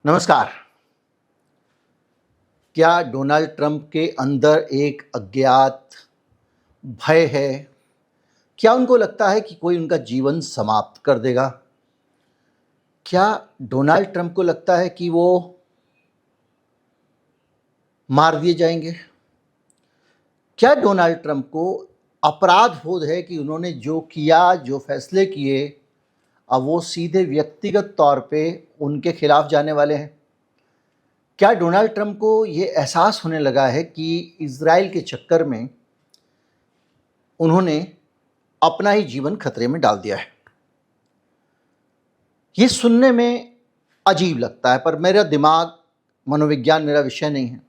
नमस्कार। क्या Donald Trump के अंदर एक अज्ञात भय है? क्या उनको लगता है कि कोई उनका जीवन समाप्त कर देगा? क्या डोनाल्ड ट्रंप को लगता है कि वो मार दिए जाएंगे? क्या डोनाल्ड ट्रंप को अपराध बोध है कि उन्होंने जो किया, जो फैसले किए, अब वो सीधे व्यक्तिगत तौर पे उनके खिलाफ जाने वाले हैं? क्या डोनाल्ड ट्रंप को ये एहसास होने लगा है कि इज़राइल के चक्कर में उन्होंने अपना ही जीवन खतरे में डाल दिया है? ये सुनने में अजीब लगता है, पर मेरा दिमाग, मनोविज्ञान मेरा विषय नहीं है।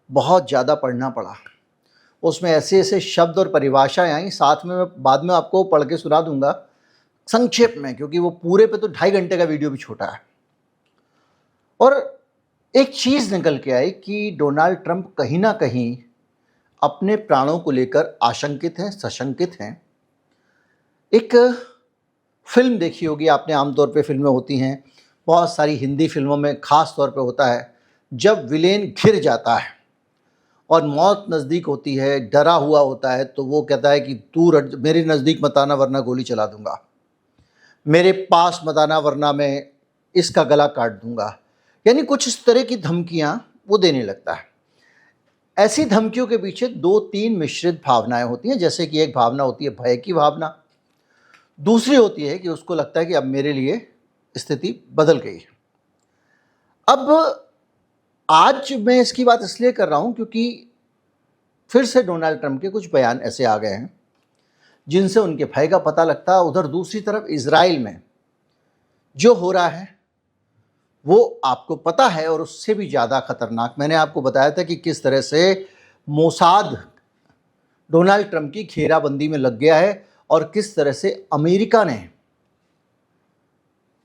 बहुत ज़्यादा पढ़ना पड़ा, उसमें ऐसे ऐसे शब्द और परिभाषाएं आई, साथ में मैं बाद में आपको पढ़ के सुना दूंगा संक्षेप में, क्योंकि वो पूरे पे तो 2.5 घंटे का वीडियो भी छोटा है। और एक चीज़ निकल के आई कि डोनाल्ड ट्रंप कहीं ना कहीं अपने प्राणों को लेकर आशंकित हैं, सशंकित हैं। एक फिल्म देखी होगी आपने, आमतौर पे फिल्में होती हैं, बहुत सारी हिंदी फिल्मों में ख़ास तौर पे होता है, जब विलेन घिर जाता है और मौत नज़दीक होती है, डरा हुआ होता है, तो वो कहता है कि दूर मेरे नज़दीक मत आना वरना गोली चला दूंगा, मेरे पास मत आना वरना मैं इसका गला काट दूंगा। यानी कुछ इस तरह की धमकियां वो देने लगता है। ऐसी धमकियों के पीछे 2-3 मिश्रित भावनाएं होती हैं। जैसे कि एक भावना होती है भय की भावना, दूसरी होती है कि उसको लगता है कि अब मेरे लिए स्थिति बदल गई है। अब आज मैं इसकी बात इसलिए कर रहा हूं क्योंकि फिर से डोनाल्ड ट्रंप के कुछ बयान ऐसे आ गए हैं जिनसे उनके भय का पता लगता है। उधर दूसरी तरफ इजराइल में जो हो रहा है वो आपको पता है, और उससे भी ज़्यादा खतरनाक। मैंने आपको बताया था कि किस तरह से मोसाद डोनाल्ड ट्रंप की घेराबंदी में लग गया है और किस तरह से अमेरिका ने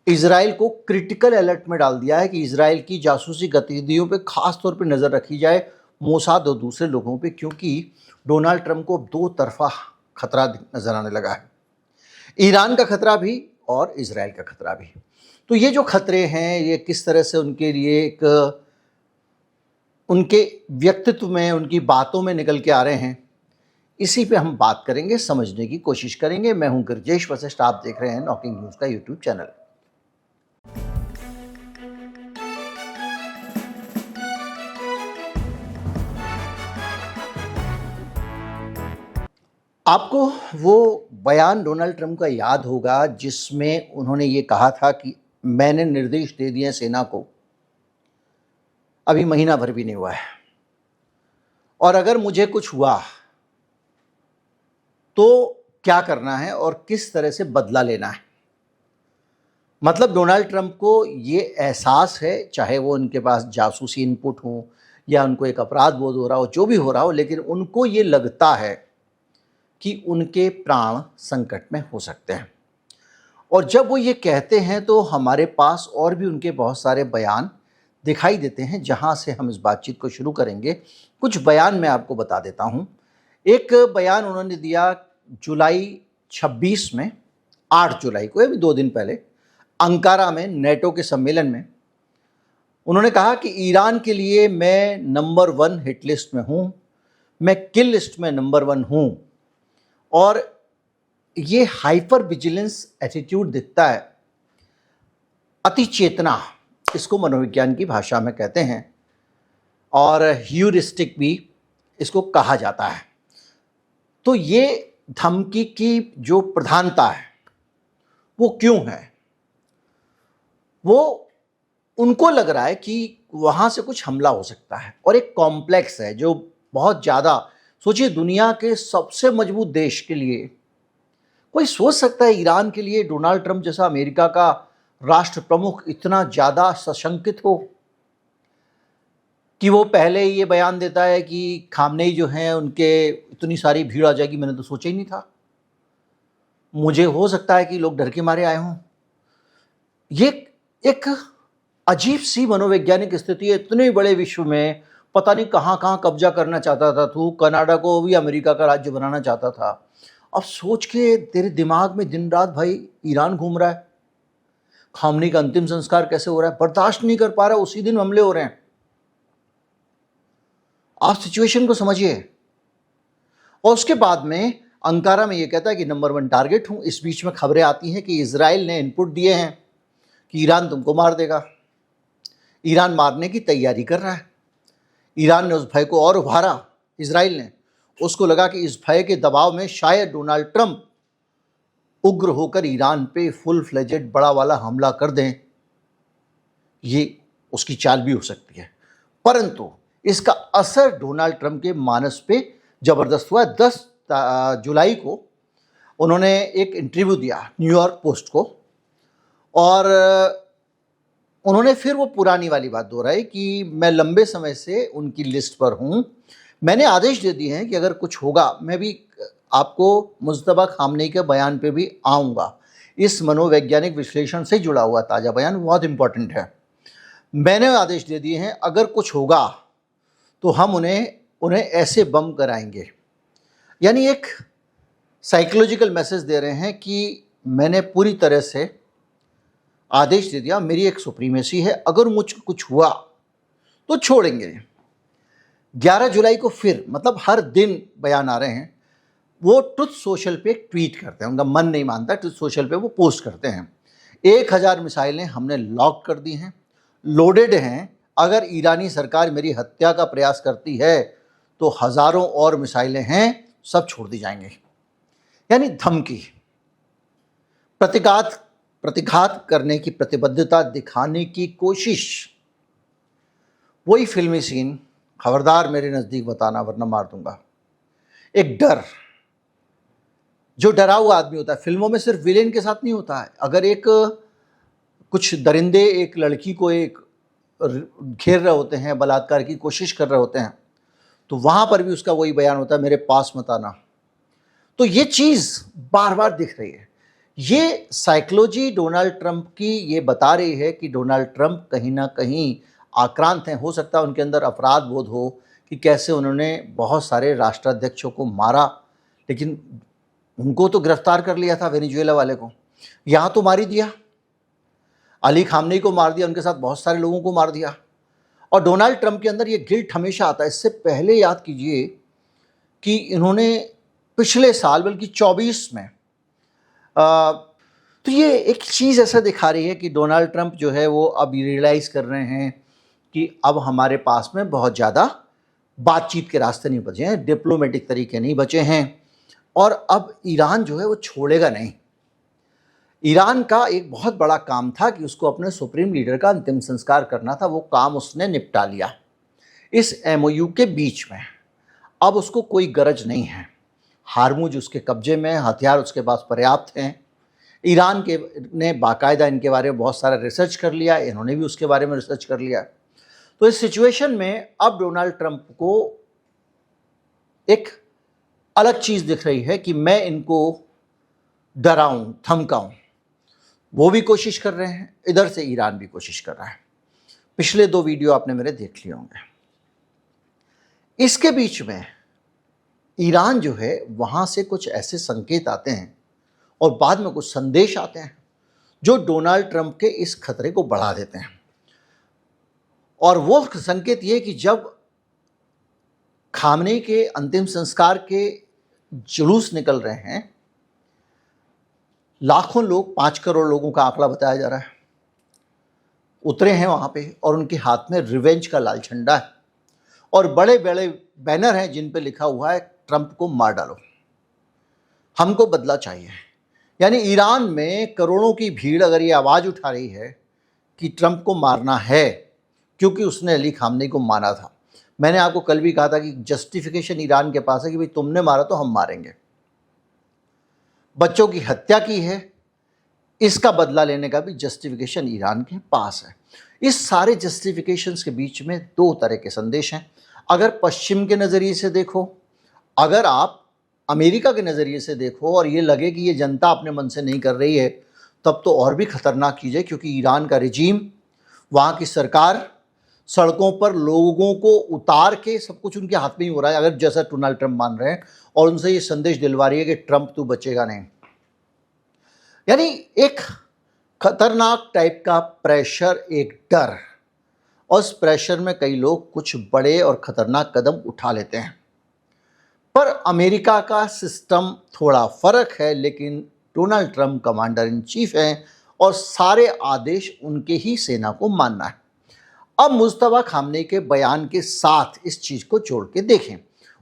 इजराइल को क्रिटिकल अलर्ट में डाल दिया है कि इजराइल की जासूसी गतिविधियों पे खास तौर पे नज़र रखी जाए, मोसाद और दूसरे लोगों पे, क्योंकि डोनाल्ड ट्रंप को 2 तरफा खतरा नज़र आने लगा है। ईरान का खतरा भी और इजराइल का खतरा भी। तो ये जो खतरे हैं ये किस तरह से उनके लिए एक उनके व्यक्तित्व में, उनकी बातों में निकल के आ रहे हैं, इसी पे हम बात करेंगे, समझने की कोशिश करेंगे। मैं हूं गिरजेश वशिष्ठ, आप देख रहे हैं नॉकिंग न्यूज़ का यूट्यूब चैनल। आपको वो बयान डोनाल्ड ट्रंप का याद होगा जिसमें उन्होंने ये कहा था कि मैंने निर्देश दे दिए सेना को, अभी महीना भर भी नहीं हुआ है, और अगर मुझे कुछ हुआ तो क्या करना है और किस तरह से बदला लेना है। मतलब डोनाल्ड ट्रंप को ये एहसास है, चाहे वो उनके पास जासूसी इनपुट हो या उनको एक अपराध बोध हो रहा हो, जो भी हो रहा हो, लेकिन उनको ये लगता है कि उनके प्राण संकट में हो सकते हैं। और जब वो ये कहते हैं तो हमारे पास और भी उनके बहुत सारे बयान दिखाई देते हैं, जहां से हम इस बातचीत को शुरू करेंगे। कुछ बयान मैं आपको बता देता हूं। एक बयान उन्होंने दिया जुलाई 26 में, 8 जुलाई को, अभी 2 दिन पहले, अंकारा में नेटो के सम्मेलन में। उन्होंने कहा कि ईरान के लिए मैं नंबर 1 हिट लिस्ट में हूं, मैं किल लिस्ट में नंबर 1 हूं, और ये हाइपर विजिलेंस एटीट्यूड दिखता है, अति चेतना, इसको मनोविज्ञान की भाषा में कहते हैं, और ह्यूरिस्टिक भी इसको कहा जाता है। तो ये धमकी की जो प्रधानता है वो क्यों है? वो उनको लग रहा है कि वहाँ से कुछ हमला हो सकता है, और एक कॉम्प्लेक्स है जो बहुत ज़्यादा, सोचिए दुनिया के सबसे मजबूत देश के लिए, कोई सोच सकता है ईरान के लिए डोनाल्ड ट्रंप जैसा अमेरिका का राष्ट्र प्रमुख इतना ज़्यादा सशंकित हो कि वो पहले ही ये बयान देता है कि खामनेई जो हैं उनके इतनी सारी भीड़ आ जाएगी, मैंने तो सोचा ही नहीं था, मुझे हो सकता है कि लोग डर के मारे आए हों। ये एक अजीब सी मनोवैज्ञानिक स्थिति है। इतने बड़े विश्व में पता नहीं कहाँ कहाँ कब्जा करना चाहता था तू, कनाडा को भी अमेरिका का राज्य बनाना चाहता था। अब सोच के तेरे दिमाग में दिन रात भाई ईरान घूम रहा है। खामनी का अंतिम संस्कार कैसे हो रहा है, बर्दाश्त नहीं कर पा रहा, उसी दिन हमले हो रहे हैं। आप सिचुएशन को समझिए। और उसके बाद में अंकारा में ये कहता है कि नंबर 1 टारगेट हूं। इस बीच में खबरें आती हैं कि इजराइल ने इनपुट दिए हैं कि ईरान तुमको मार देगा। ईरान मारने की तैयारी कर रहा है। ईरान ने उस भय को और उभारा, इजराइल ने। उसको लगा कि इस भय के दबाव में शायद डोनाल्ड ट्रंप उग्र होकर ईरान पे फुल फ्लेजेड बड़ा वाला हमला कर दें। ये उसकी चाल भी हो सकती है, परंतु इसका असर डोनाल्ड ट्रंप के मानस पे जबरदस्त हुआ। 10 जुलाई को उन्होंने एक इंटरव्यू दिया न्यूयॉर्क पोस्ट को, और उन्होंने फिर वो पुरानी वाली बात दोहराई कि मैं लंबे समय से उनकी लिस्ट पर हूँ, मैंने आदेश दे दिए हैं कि अगर कुछ होगा मैं भी आपको मुज्तबा खामनेई के बयान पे भी आऊँगा। इस मनोवैज्ञानिक विश्लेषण से जुड़ा हुआ ताज़ा बयान बहुत इंपॉर्टेंट है। मैंने आदेश दे दिए हैं अगर कुछ होगा तो हम उन्हें ऐसे बम कराएंगे। यानी एक साइकोलॉजिकल मैसेज दे रहे हैं कि मैंने पूरी तरह से आदेश दे दिया, मेरी एक सुप्रीमेसी है, अगर मुझको कुछ हुआ तो छोड़ेंगे। 11 जुलाई को फिर, मतलब हर दिन बयान आ रहे हैं। वो ट्रुथ सोशल पे ट्वीट करते हैं, उनका मन नहीं मानता, ट्रुथ सोशल पे वो पोस्ट करते हैं 1000 मिसाइलें हमने लॉक कर दी हैं, लोडेड हैं, अगर ईरानी सरकार मेरी हत्या का प्रयास करती है तो हज़ारों और मिसाइलें हैं, सब छोड़ दी जाएंगे। यानी धमकी, प्रतिघात करने की प्रतिबद्धता दिखाने की कोशिश। वही फिल्मी सीन, खबरदार मेरे नज़दीक बताना वरना मार दूंगा। एक डर, जो डरा हुआ आदमी होता है, फिल्मों में सिर्फ विलेन के साथ नहीं होता है। अगर एक कुछ दरिंदे एक लड़की को एक घेर रहे होते हैं, बलात्कार की कोशिश कर रहे होते हैं, तो वहाँ पर भी उसका वही बयान होता है, मेरे पास मत आना। तो ये चीज़ बार बार दिख रही है। ये साइकोलॉजी डोनाल्ड ट्रंप की ये बता रही है कि डोनाल्ड ट्रंप कहीं ना कहीं आक्रांत हैं। हो सकता है उनके अंदर अपराध बोध हो कि कैसे उन्होंने बहुत सारे राष्ट्राध्यक्षों को मारा, लेकिन उनको तो गिरफ्तार कर लिया था, वेनेजुएला वाले को, यहाँ तो मार ही दिया। अली खामनेई को मार दिया, उनके साथ बहुत सारे लोगों को मार दिया। और डोनाल्ड ट्रंप के अंदर ये गिल्ट हमेशा आता है। इससे पहले याद कीजिए कि इन्होंने पिछले साल, बल्कि 24 में, तो ये एक चीज़ ऐसा दिखा रही है कि डोनाल्ड ट्रंप जो है वो अब रियलाइज़ कर रहे हैं कि अब हमारे पास में बहुत ज़्यादा बातचीत के रास्ते नहीं बचे हैं, डिप्लोमेटिक तरीके नहीं बचे हैं, और अब ईरान जो है वो छोड़ेगा नहीं। ईरान का एक बहुत बड़ा काम था कि उसको अपने सुप्रीम लीडर का अंतिम संस्कार करना था, वो काम उसने निपटा लिया इस एमओयू के बीच में। अब उसको कोई गरज नहीं है। हारमुज उसके कब्जे में, हथियार उसके पास पर्याप्त हैं। ईरान के ने बाकायदा इनके बारे में बहुत सारा रिसर्च कर लिया, इन्होंने भी उसके बारे में रिसर्च कर लिया। तो इस सिचुएशन में अब डोनाल्ड ट्रंप को एक अलग चीज़ दिख रही है कि मैं इनको डराऊं, धमकाऊं। वो भी कोशिश कर रहे हैं, इधर से ईरान भी कोशिश कर रहा है। पिछले 2 वीडियो आपने मेरे देख लिए होंगे। इसके बीच में ईरान जो है वहाँ से कुछ ऐसे संकेत आते हैं और बाद में कुछ संदेश आते हैं जो डोनाल्ड ट्रंप के इस खतरे को बढ़ा देते हैं। और वो संकेत ये कि जब खामनेई के अंतिम संस्कार के जुलूस निकल रहे हैं, लाखों लोग, 5 करोड़ लोगों का आंकड़ा बताया जा रहा है, उतरे हैं वहाँ पे, और उनके हाथ में रिवेंज का लाल झंडा है और बड़े बड़े बैनर हैं जिन पे लिखा हुआ है ट्रंप को मार डालो, हमको बदला चाहिए। यानी ईरान में करोड़ों की भीड़ अगर ये आवाज़ उठा रही है कि ट्रंप को मारना है क्योंकि उसने अली खामनेई को मारा था। मैंने आपको कल भी कहा था कि जस्टिफिकेशन ईरान के पास है कि भाई तुमने मारा तो हम मारेंगे। बच्चों की हत्या की है, इसका बदला लेने का भी जस्टिफिकेशन ईरान के पास है। इस सारे जस्टिफिकेशंस के बीच में 2 तरह के संदेश हैं। अगर पश्चिम के नज़रिए से देखो, अगर आप अमेरिका के नज़रिए से देखो और ये लगे कि ये जनता अपने मन से नहीं कर रही है, तब तो और भी खतरनाक कीजिए, क्योंकि ईरान का रिजीम, वहाँ की सरकार सड़कों पर लोगों को उतार के सब कुछ उनके हाथ में ही हो रहा है, अगर जैसा डोनाल्ड ट्रंप मान रहे हैं, और उनसे ये संदेश दिलवा रही है कि ट्रंप तू बचेगा नहीं। यानी एक खतरनाक टाइप का प्रेशर, एक डर, और उस प्रेशर में कई लोग कुछ बड़े और खतरनाक कदम उठा लेते हैं। पर अमेरिका का सिस्टम थोड़ा फर्क है, लेकिन Donald Trump commander in chief हैं और सारे आदेश उनके ही सेना को मानना है। अब मुस्तफा खामनेई के बयान के साथ इस चीज़ को जोड़ के देखें।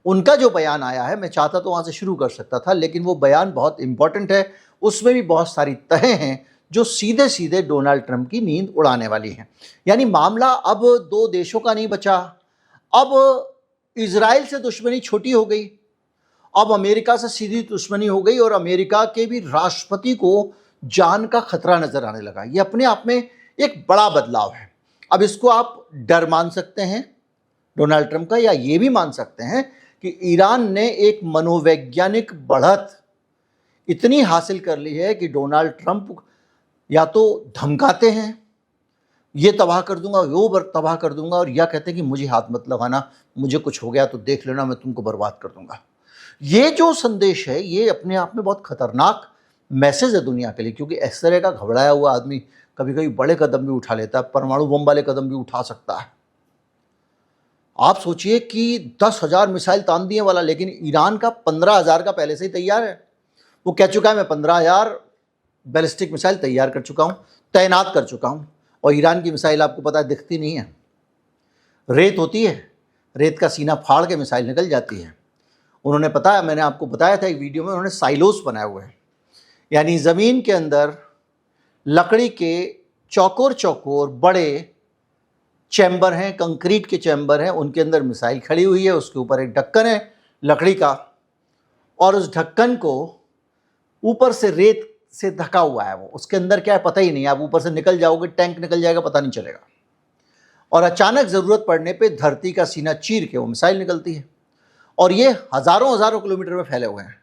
उनका जो बयान आया है, मैं चाहता तो वहाँ से शुरू कर सकता था, लेकिन वो बयान बहुत इंपॉर्टेंट है। उसमें भी बहुत सारी तहें हैं जो सीधे सीधे डोनाल्ड ट्रंप की नींद उड़ाने वाली हैं। यानी मामला अब दो देशों का नहीं बचा, अब इजराइल से दुश्मनी छोटी हो गई, अब अमेरिका से सीधी दुश्मनी हो गई और अमेरिका के भी राष्ट्रपति को जान का खतरा नजर आने लगा। ये अपने आप में एक बड़ा बदलाव है। अब इसको आप डर मान सकते हैं डोनाल्ड ट्रंप का, या ये भी मान सकते हैं कि ईरान ने एक मनोवैज्ञानिक बढ़त इतनी हासिल कर ली है कि डोनाल्ड ट्रंप या तो धमकाते हैं, ये तबाह कर दूंगा, वो तबाह कर दूंगा, और या कहते हैं कि मुझे हाथ मत लगाना, मुझे कुछ हो गया तो देख लेना, मैं तुमको बर्बाद कर दूंगा। ये जो संदेश है, ये अपने आप में बहुत खतरनाक मैसेज है दुनिया के लिए, क्योंकि इस तरह का घबराया हुआ आदमी कभी कभी बड़े कदम भी उठा लेता है, परमाणु बम वाले कदम भी उठा सकता है। आप सोचिए कि 10,000 मिसाइल तान दिए वाला, लेकिन ईरान का 15,000 का पहले से ही तैयार है। वो कह चुका है मैं 15,000 बैलिस्टिक मिसाइल तैयार कर चुका हूँ, तैनात कर चुका हूँ। और ईरान की मिसाइल आपको पता है दिखती नहीं है, रेत होती है, रेत का सीना फाड़ के मिसाइल निकल जाती है। उन्होंने, पता है, मैंने आपको बताया था एक वीडियो में, उन्होंने साइलोस बनाए हुए हैं, यानी ज़मीन के अंदर लकड़ी के चौकोर चौकोर बड़े चैम्बर हैं, कंक्रीट के चैम्बर हैं, उनके अंदर मिसाइल खड़ी हुई है, उसके ऊपर एक ढक्कन है लकड़ी का, और उस ढक्कन को ऊपर से रेत से ढका हुआ है। वो उसके अंदर क्या है पता ही नहीं, आप ऊपर से निकल जाओगे, टैंक निकल जाएगा, पता नहीं चलेगा। और अचानक ज़रूरत पड़ने पे धरती का सीना चीर के वो मिसाइल निकलती है, और ये हज़ारों हज़ारों किलोमीटर में फैले हुए हैं।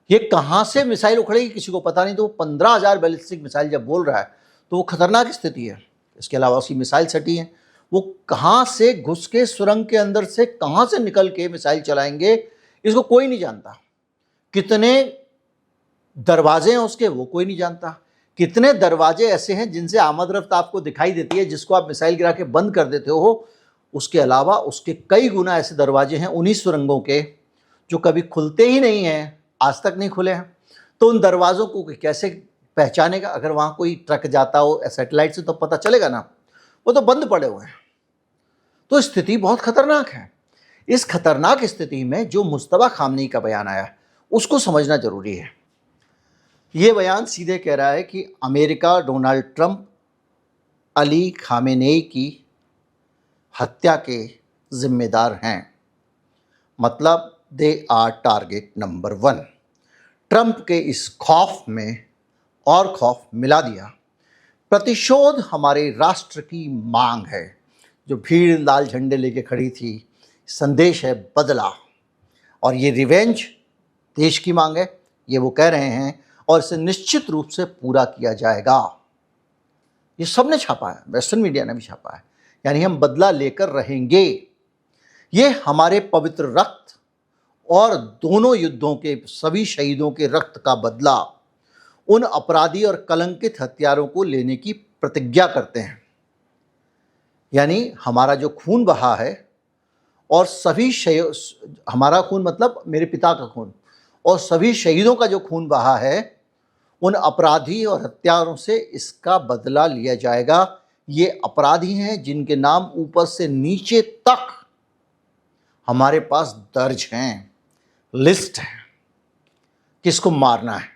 ये कहाँ से मिसाइल उखड़ेगी किसी को पता नहीं। तो 15,000 बैलिस्टिक मिसाइल जब बोल रहा है तो वो खतरनाक स्थिति है। इसके अलावा उसकी मिसाइल सटी हैं, वो कहाँ से घुस के सुरंग के अंदर से कहाँ से निकल के मिसाइल चलाएंगे, इसको कोई नहीं जानता। कितने दरवाजे हैं उसके, वो कोई नहीं जानता। कितने दरवाजे ऐसे हैं जिनसे आमद रफ्त आपको दिखाई देती है, जिसको आप मिसाइल गिरा के बंद कर देते हो। उसके अलावा उसके कई गुना ऐसे दरवाजे हैं उन्हीं सुरंगों के जो कभी खुलते ही नहीं हैं, आज तक नहीं खुले हैं। तो उन दरवाज़ों को कैसे पहचानेगा? अगर वहाँ कोई ट्रक जाता हो सैटेलाइट से तो पता चलेगा ना, वो तो बंद पड़े हुए हैं। तो स्थिति बहुत खतरनाक है। इस खतरनाक स्थिति में जो मुस्तफा खामनेई का बयान आया उसको समझना जरूरी है। ये बयान सीधे कह रहा है कि America Donald Trump Ali Khamenei की हत्या के जिम्मेदार हैं, मतलब they are target number 1। Trump के इस खौफ में और खौफ मिला दिया। प्रतिशोध हमारे राष्ट्र की मांग है। जो भीड़ लाल झंडे लेके खड़ी थी, संदेश है बदला, और ये रिवेंज देश की मांग है, ये वो कह रहे हैं, और इसे निश्चित रूप से पूरा किया जाएगा। ये सबने छापा है, वेस्टर्न मीडिया ने भी छापा है, यानी हम बदला लेकर रहेंगे। ये हमारे पवित्र रक्त और दोनों युद्धों के सभी शहीदों के रक्त का बदला उन अपराधी और कलंकित हत्यारों को लेने की प्रतिज्ञा करते हैं। यानी हमारा जो खून बहा है, और सभी हमारा खून मतलब मेरे पिता का खून, और सभी शहीदों का जो खून बहा है, उन अपराधी और हत्यारों से इसका बदला लिया जाएगा। ये अपराधी हैं जिनके नाम ऊपर से नीचे तक हमारे पास दर्ज हैं, लिस्ट है, किसको मारना है।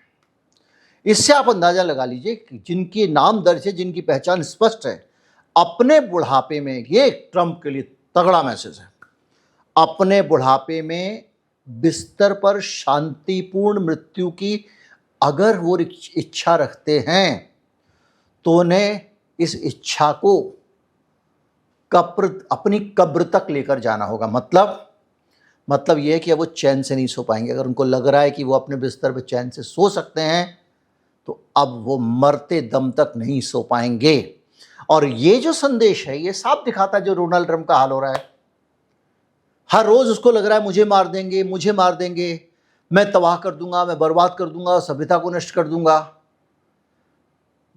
इससे आप अंदाजा लगा लीजिए कि जिनके नाम दर्ज है, जिनकी पहचान स्पष्ट है, अपने बुढ़ापे में, ये ट्रंप के लिए तगड़ा मैसेज है, अपने बुढ़ापे में बिस्तर पर शांतिपूर्ण मृत्यु की अगर वो इच्छा रखते हैं तो उन्हें इस इच्छा को अपनी कब्र तक लेकर जाना होगा। मतलब ये है कि वो चैन से नहीं सो पाएंगे। अगर उनको लग रहा है कि वो अपने बिस्तर पर चैन से सो सकते हैं, तो अब वो मरते दम तक नहीं सो पाएंगे। और ये जो संदेश है, ये साफ दिखाता है जो डोनाल्ड ट्रंप का हाल हो रहा है। हर रोज उसको लग रहा है मुझे मार देंगे, मुझे मार देंगे, मैं तबाह कर दूंगा, मैं बर्बाद कर दूंगा, सभ्यता को नष्ट कर दूंगा।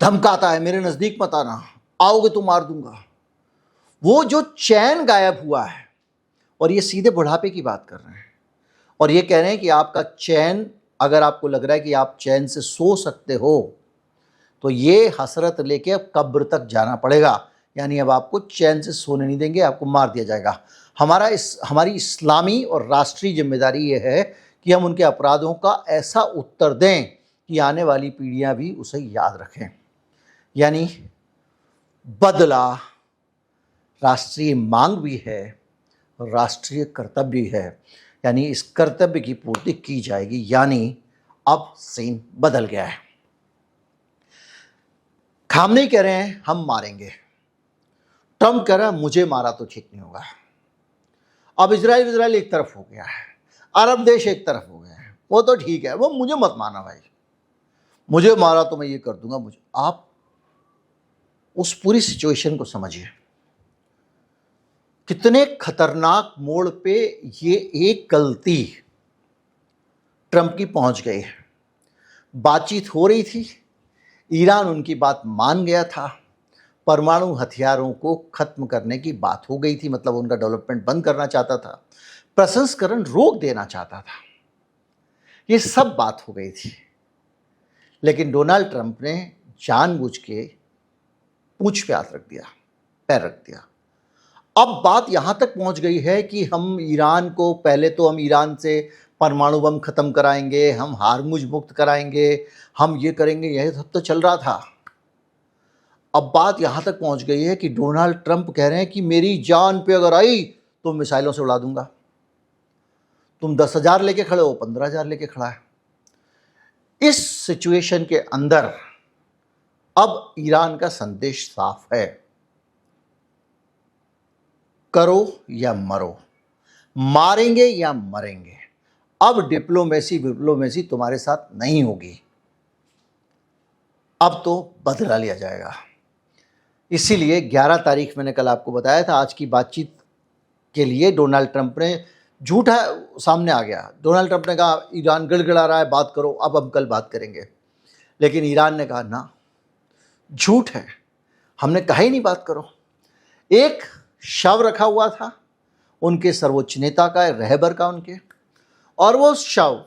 धमकाता है मेरे नज़दीक मत आना, आओगे तो मार दूंगा। वो जो चैन गायब हुआ है, और ये सीधे बुढ़ापे की बात कर रहे हैं और ये कह रहे हैं कि आपका चैन, अगर आपको लग रहा है कि आप चैन से सो सकते हो तो ये हसरत लेके अब कब्र तक जाना पड़ेगा, यानी अब आपको चैन से सोने नहीं देंगे, आपको मार दिया जाएगा। हमारी इस्लामी और राष्ट्रीय जिम्मेदारी ये है कि हम उनके अपराधों का ऐसा उत्तर दें कि आने वाली पीढ़ियां भी उसे याद रखें। यानी बदला राष्ट्रीय मांग भी है, राष्ट्रीय कर्तव्य भी है, यानी इस कर्तव्य की पूर्ति की जाएगी। यानी अब सीन बदल गया है। खामनेई कह रहे हैं हम मारेंगे, ट्रंप कह रहा है मुझे मारा तो ठीक नहीं होगा। अब इजराइल एक तरफ हो गया है, अरब देश एक तरफ हो गए हैं, वो तो ठीक है, वो मुझे मत मारना भाई, मुझे मारा तो मैं ये कर दूंगा। मुझे, आप उस पूरी सिचुएशन को समझिए, कितने खतरनाक मोड़ पे ये एक गलती ट्रंप की पहुंच गई है। बातचीत हो रही थी, ईरान उनकी बात मान गया था, परमाणु हथियारों को खत्म करने की बात हो गई थी, मतलब उनका डेवलपमेंट बंद करना चाहता था, प्रसंस्करण रोक देना चाहता था, ये सब बात हो गई थी। लेकिन डोनाल्ड ट्रंप ने जानबूझ के पूंछ पे हाथ रख दिया, पैर रख दिया। अब बात यहां तक पहुंच गई है कि हम ईरान को, पहले तो हम ईरान से परमाणु बम खत्म कराएंगे, हम हार्मुज मुक्त कराएंगे, हम ये करेंगे, यह सब तो चल रहा था। अब बात यहां तक पहुंच गई है कि डोनाल्ड ट्रंप कह रहे हैं कि मेरी जान पे अगर आई तो मिसाइलों से उड़ा दूंगा। तुम 10,000 लेके खड़े हो, 15,000 लेके खड़ा है। इस सिचुएशन के अंदर अब ईरान का संदेश साफ है, करो या मरो, मारेंगे या मरेंगे। अब डिप्लोमेसी तुम्हारे साथ नहीं होगी, अब तो बदला लिया जाएगा। इसीलिए 11 तारीख मैंने कल आपको बताया था, आज की बातचीत के लिए डोनाल्ड ट्रंप ने झूठा सामने आ गया। डोनाल्ड ट्रंप ने कहा ईरान गड़गड़ा रहा है, बात करो, अब हम कल बात करेंगे। लेकिन ईरान ने कहा ना, झूठ है, हमने कहा ही नहीं बात करो। एक शव रखा हुआ था उनके सर्वोच्च नेता का, रहबर का उनके, और वो शव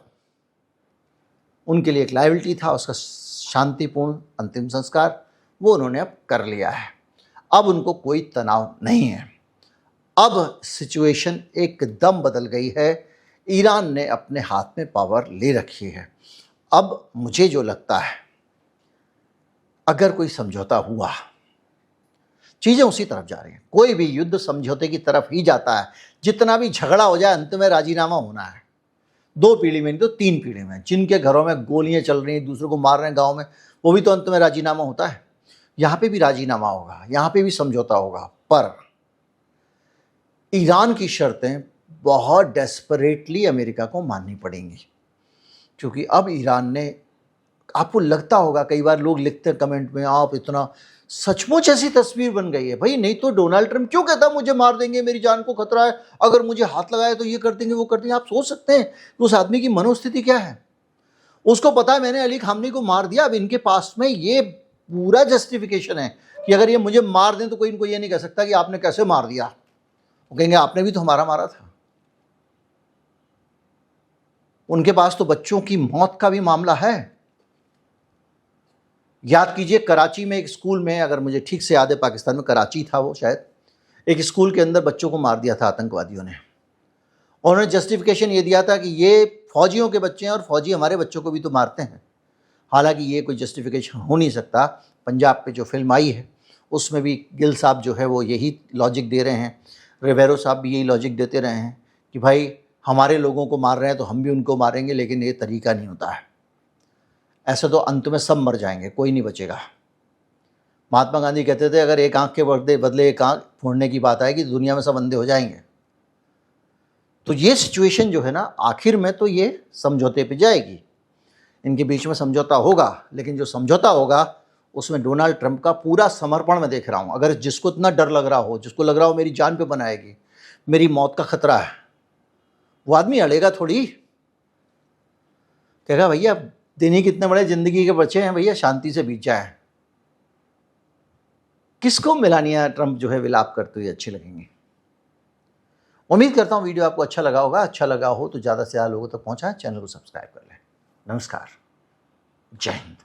उनके लिए एक लायबिलिटी था। उसका शांतिपूर्ण अंतिम संस्कार वो उन्होंने अब कर लिया है। अब उनको कोई तनाव नहीं है। अब सिचुएशन एकदम बदल गई है, ईरान ने अपने हाथ में पावर ले रखी है। अब मुझे जो लगता है, अगर कोई समझौता हुआ, चीज़ें उसी तरफ जा रही हैं। कोई भी युद्ध समझौते की तरफ ही जाता है। जितना भी झगड़ा हो जाए, अंत में राजीनामा होना है। 2 पीढ़ी में नहीं तो 3 पीढ़ी में। जिनके घरों में गोलियां चल रही हैं, दूसरों को मार रहे हैं गाँव में, वो भी तो अंत में राजीनामा होता है। यहाँ पे भी राजीनामा होगा, यहाँ पे भी समझौता होगा, पर ईरान की शर्तें बहुत डेस्परेटली अमेरिका को माननी पड़ेंगी। क्योंकि अब ईरान ने, आपको लगता होगा, कई बार लोग लिखते हैं कमेंट में, आप इतना, सचमुच ऐसी तस्वीर बन गई है भाई। नहीं तो डोनाल्ड ट्रंप क्यों कहता मुझे मार देंगे, मेरी जान को खतरा है, अगर मुझे हाथ लगाए तो ये कर देंगे, वो कर देंगे। आप सोच सकते हैं उस आदमी की मनोस्थिति क्या है। उसको पता है मैंने अली खामनेई को मार दिया, अब इनके पास में ये पूरा जस्टिफिकेशन है कि अगर ये मुझे मार दें तो कोई इनको ये नहीं कह सकता कि आपने कैसे मार दिया। वो कहेंगे आपने भी तो हमारा मारा था। उनके पास तो बच्चों की मौत का भी मामला है। याद कीजिए, कराची में एक स्कूल में, अगर मुझे ठीक से याद है, पाकिस्तान में कराची था वो शायद, एक स्कूल के अंदर बच्चों को मार दिया था आतंकवादियों ने। उन्होंने जस्टिफिकेशन ये दिया था कि ये फौजियों के बच्चे हैं और फौजी हमारे बच्चों को भी तो मारते हैं। हालांकि ये कोई जस्टिफिकेशन हो नहीं सकता। पंजाब पे जो फिल्म आई है उसमें भी गिल साहब जो है वो यही लॉजिक दे रहे हैं, रिवेरो साहब भी यही लॉजिक देते रहे हैं कि भाई हमारे लोगों को मार रहे हैं तो हम भी उनको मारेंगे, लेकिन ये तरीका नहीं होता है। ऐसे तो अंत में सब मर जाएंगे, कोई नहीं बचेगा। महात्मा गांधी कहते थे अगर एक आंख के बदले एक आंख फोड़ने की बात आएगी तो दुनिया में सब अंधे हो जाएंगे। तो ये सिचुएशन जो है ना, आखिर में तो ये समझौते पे जाएगी, इनके बीच में समझौता होगा। लेकिन जो समझौता होगा उसमें डोनाल्ड ट्रंप का पूरा समर्पण मैं देख रहा हूँ। अगर जिसको इतना डर लग रहा हो, जिसको लग रहा हो मेरी जान पे बनाएगी, मेरी मौत का खतरा है, वो आदमी अड़ेगा थोड़ी। कहेगा भैया दिन ही कितने बड़े ज़िंदगी के बच्चे हैं भैया, शांति से बीत जाए। किसको मेलानिया ट्रंप जो है विलाप करते हुए अच्छे लगेंगे। उम्मीद करता हूँ वीडियो आपको अच्छा लगा होगा। अच्छा लगा हो तो ज़्यादा से ज़्यादा लोगों तक पहुँचाएं, चैनल को सब्सक्राइब कर लें। नमस्कार, जय हिंद।